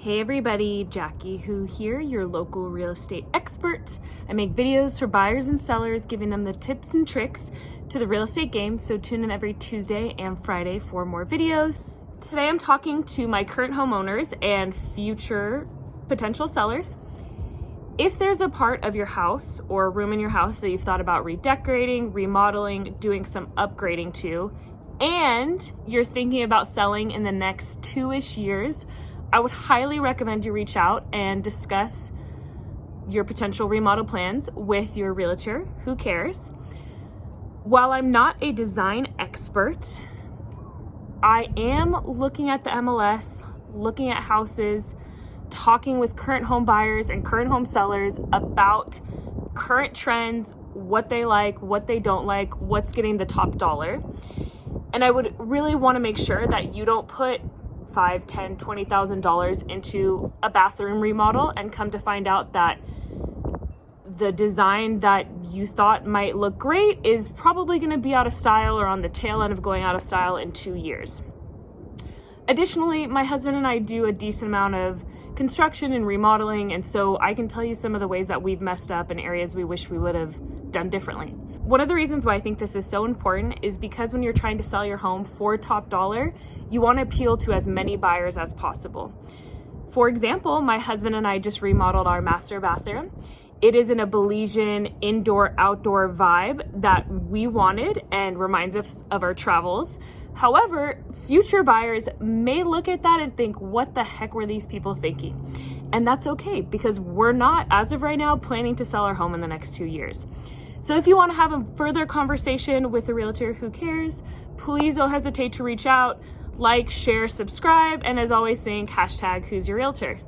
Hey everybody, Jackie Who here, your local real estate expert. I make videos for buyers and sellers, giving them the tips and tricks to the real estate game, so tune in every Tuesday and Friday for more videos. Today I'm talking to my current homeowners and future potential sellers. If there's a part of your house or a room in your house that you've thought about redecorating, remodeling, doing some upgrading to, and you're thinking about selling in the next 2-ish years, I would highly recommend you reach out and discuss your potential remodel plans with your realtor, Hucares. While I'm not a design expert, I am looking at the MLS, looking at houses, talking with current home buyers and current home sellers about current trends, what they like, what they don't like, what's getting the top dollar. And I would really want to make sure that you don't put $5,000, $10,000, $20,000 into a bathroom remodel and come to find out that the design that you thought might look great is probably going to be out of style or on the tail end of going out of style in 2 years. Additionally, my husband and I do a decent amount of construction and remodeling, and so I can tell you some of the ways that we've messed up and areas we wish we would have done differently. One of the reasons why I think this is so important is because when you're trying to sell your home for top dollar, you want to appeal to as many buyers as possible. For example, my husband and I just remodeled our master bathroom. It is in a Belizean indoor-outdoor vibe that we wanted and reminds us of our travels. However, future buyers may look at that and think, what the heck were these people thinking? And that's okay, because we're not, as of right now, planning to sell our home in the next 2 years. So if you want to have a further conversation with a realtor Hucares, please don't hesitate to reach out, like, share, subscribe, and as always, think #who's your realtor.